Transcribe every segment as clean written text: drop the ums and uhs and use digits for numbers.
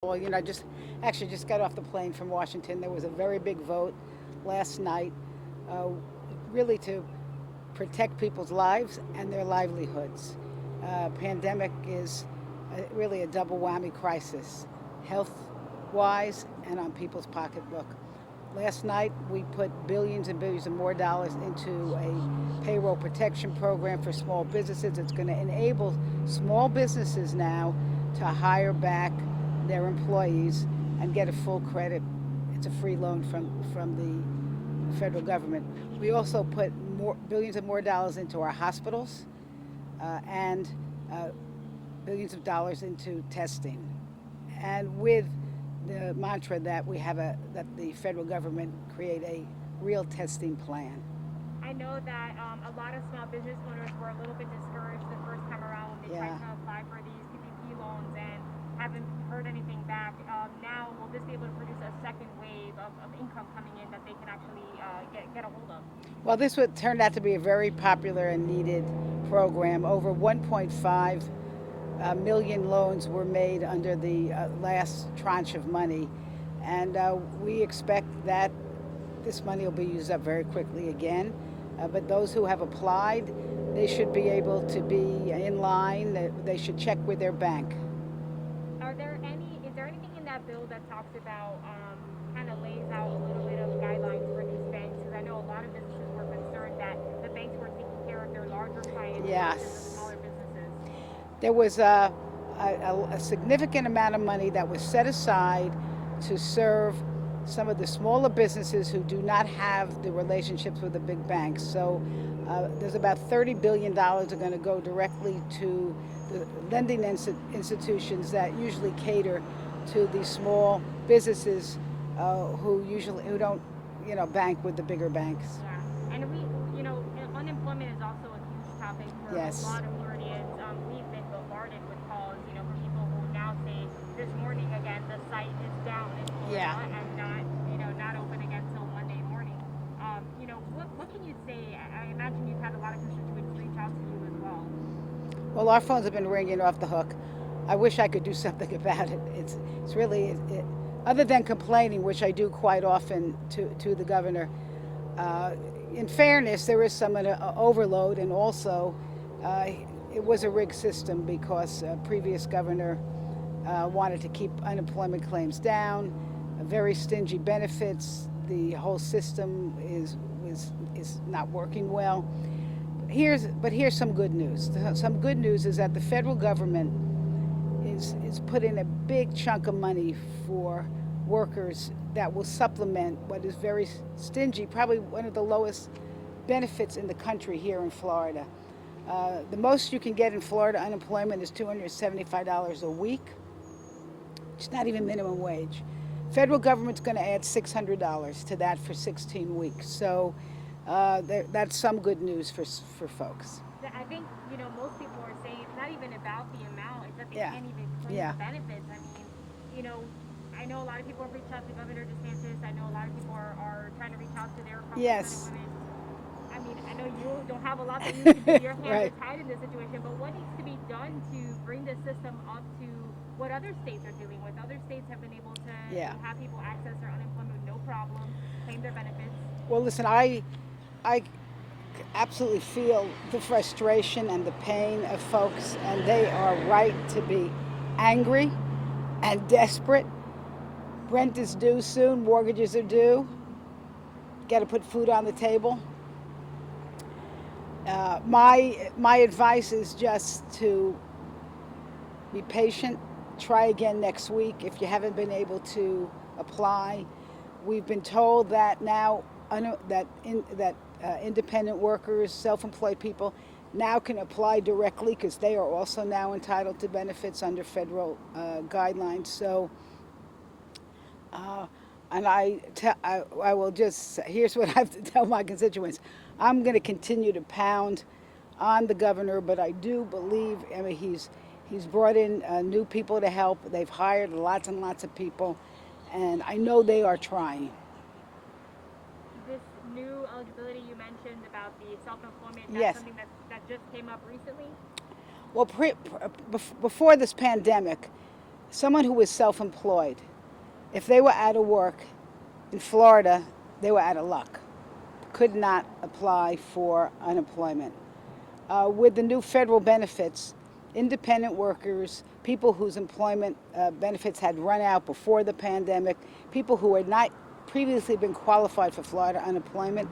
Well, I just got off the plane from Washington. There was a very big vote last night, uh, really to protect people's lives and their livelihoods. Pandemic is really a double whammy crisis, health wise and on people's pocketbook. Last night, we put billions and billions of more dollars into a payroll protection program for small businesses. It's going to enable small businesses now to hire back their employees and get a full credit. It's a free loan from the federal government. We also put billions of more dollars into our hospitals and uh, billions of dollars into testing. And with the mantra that that the federal government create a real testing plan. I know that a lot of small business owners were a little bit discouraged the first time around when they tried Yeah. to apply for these PPP loans and haven't heard anything back. Now, will this be able to produce a second wave of income coming in that they can actually get a hold of? Well, this would turned out to be a very popular and needed program. Over 1.5 million loans were made under the last tranche of money, and we expect that this money will be used up very quickly again. But those who have applied, they should be able to be in line. They should check with their bank. Is there anything in that bill that talks about, kind of lays out a little bit of guidelines for these banks? Because I know a lot of businesses were concerned that the banks were taking care of their larger clients versus the Yes. smaller businesses. There was a significant amount of money that was set aside to serve some of the smaller businesses who do not have the relationships with the big banks. So there's about $30 billion are going to go directly to the lending institutions that usually cater to these small businesses who don't bank with the bigger banks. Yeah, and unemployment is also a huge topic for a Yes. lot of Floridians. We've been bombarded with calls, from people who now say this morning again the site is down in Yeah. Florida and not open again till Monday morning. What can you say? I imagine you've had a lot of constituents reach out to you as well. Well, our phones have been ringing off the hook. I wish I could do something about it. It's really, other than complaining, which I do quite often to the governor. Uh, in fairness, there is some overload, and also uh, it was a rigged system because previous governor wanted to keep unemployment claims down, very stingy benefits. The whole system is not working well. Here's some good news. Some good news is that the federal government is putting a big chunk of money for workers that will supplement what is very stingy, probably one of the lowest benefits in the country here in Florida. The most you can get in Florida unemployment is $275 a week. It's not even minimum wage. Federal government's going to add $600 to that for 16 weeks. So that's some good news for folks. I think most people are saying it's not even about the amount; it's that they Yeah. can't even claim Yeah. the benefits. I mean, you know, I know a lot of people have reached out to Governor DeSantis. I know a lot of people are trying to reach out to their Yes. congressmen and women. I mean, I know you don't have a lot that you can do. Your hands Right. are tied in this situation. But what needs to be done to bring the system up to what other states are dealing with? Other states have been able to Yeah. have people access their unemployment with no problem, claim their benefits. Well, listen, I absolutely feel the frustration and the pain of folks, and they are right to be angry and desperate. Rent is due soon, mortgages are due. Got to put food on the table. My advice is just to be patient. Try again next week if you haven't been able to apply. We've been told that now independent workers, self-employed people, now can apply directly because they are also now entitled to benefits under federal guidelines. So, uh, and I will just here's what I have to tell my constituents. I'm going to continue to pound on the governor, but I do believe, I mean, he's brought in new people to help. They've hired lots and lots of people, and I know they are trying. This new eligibility you mentioned about the self-employment, that's Yes. something that just came up recently. Well, before this pandemic, someone who was self-employed, if they were out of work in Florida, they were out of luck. Could not apply for unemployment. With the new federal benefits, independent workers, people whose employment benefits had run out before the pandemic, people who had not previously been qualified for Florida unemployment,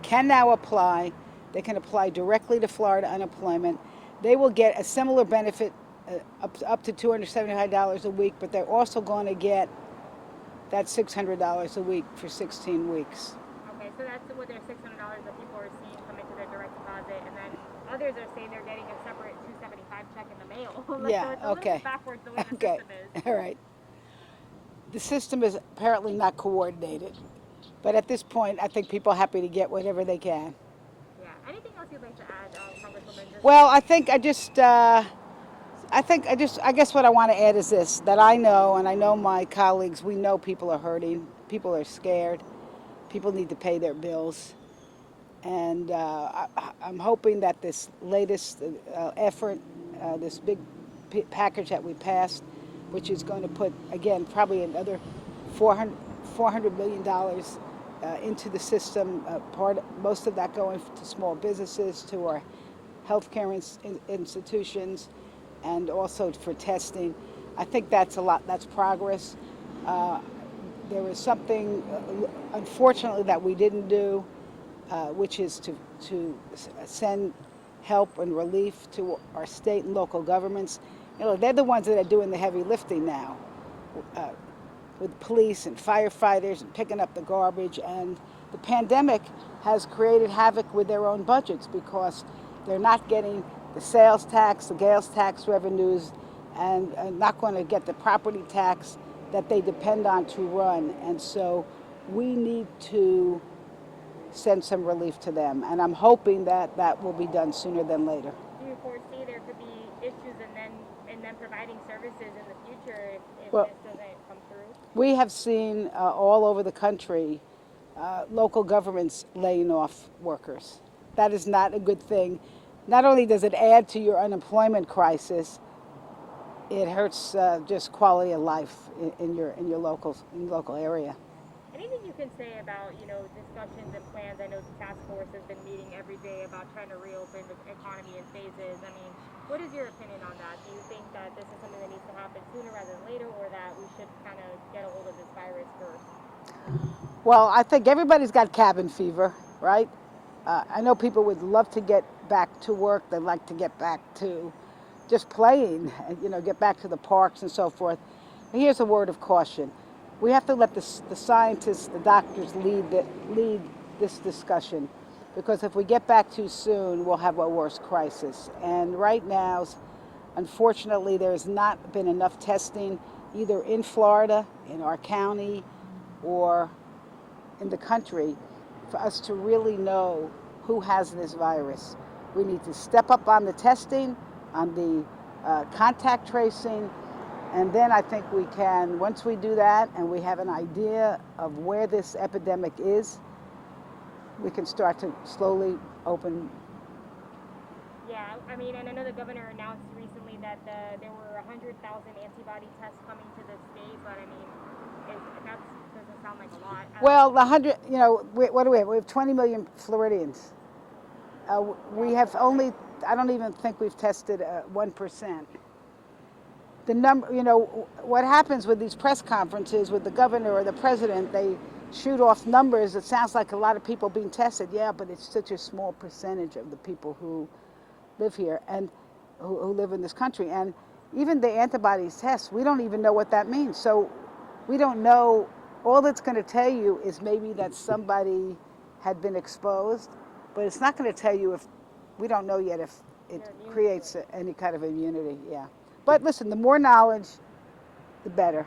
can now apply. They can apply directly to Florida unemployment. They will get a similar benefit up to $275 a week, but they're also going to get that $600 a week for 16 weeks. Okay, so that's what their $600 that people are seeing come into their direct deposit, and then others are saying they're getting a separate 275 check in the mail. Like, Yeah, so it's a little okay. bit backwards the way the Okay, system is. all right. The system is apparently not coordinated, but at this point, I think people are happy to get whatever they can. Yeah. Anything else you'd like to add, Congresswoman? Just Well, I guess what I want to add is this: that I know, and I know my colleagues, we know people are hurting, people are scared, people need to pay their bills, and I'm hoping that this latest effort, this big package that we passed, which is going to put again probably another 400 million dollars into the system. Most of that going to small businesses, to our healthcare institutions, and also for testing. I think that's a lot. That's progress. Uh, there was something, unfortunately, that we didn't do, which is to send help and relief to our state and local governments. You know, they're the ones that are doing the heavy lifting now, uh, with police and firefighters and picking up the garbage. And the pandemic has created havoc with their own budgets because they're not getting the sales tax, the gas tax revenues, and not going to get the property tax that they depend on to run. And so we need to send some relief to them. And I'm hoping that that will be done sooner than later. do you foresee there could be issues and then providing services in the future if Well, this doesn't come through? we have seen all over the country local governments laying off workers. That is not a good thing. Not only does it add to your unemployment crisis, it hurts just quality of life in your local area. Anything you can say about, discussions and plans? I know the task force has been meeting every day about trying to reopen the economy in phases. I mean, what is your opinion on that? Do you think that this is something that needs to happen sooner rather than later, or that we should kind of get a hold of this virus first? Well, I think everybody's got cabin fever, right? I know people would love to get back to work. They'd like to get back to just playing, get back to the parks and so forth. And here's a word of caution. We have to let the scientists, the doctors lead this discussion, because if we get back too soon, we'll have a worse crisis. And right now, unfortunately, there has not been enough testing either in Florida, in our county, or in the country for us to really know who has this virus. We need to step up on the testing, on the contact tracing, and then I think we can, once we do that and we have an idea of where this epidemic is, we can start to slowly open. Yeah, I mean, and I know the governor announced recently that there were 100,000 antibody tests coming to the state, but I mean, that doesn't sound like a lot. Well, what do we have? We have 20 million Floridians. We have only, I don't even think we've tested 1%. The number, what happens with these press conferences with the governor or the president, they shoot off numbers. It sounds like a lot of people being tested. Yeah, but it's such a small percentage of the people who live here and who live in this country. And even the antibodies test, we don't even know what that means. So we don't know. All it's going to tell you is maybe that somebody had been exposed, but it's not going to tell you if, we don't know yet if it creates any kind of immunity. Yeah. But listen, the more knowledge, the better.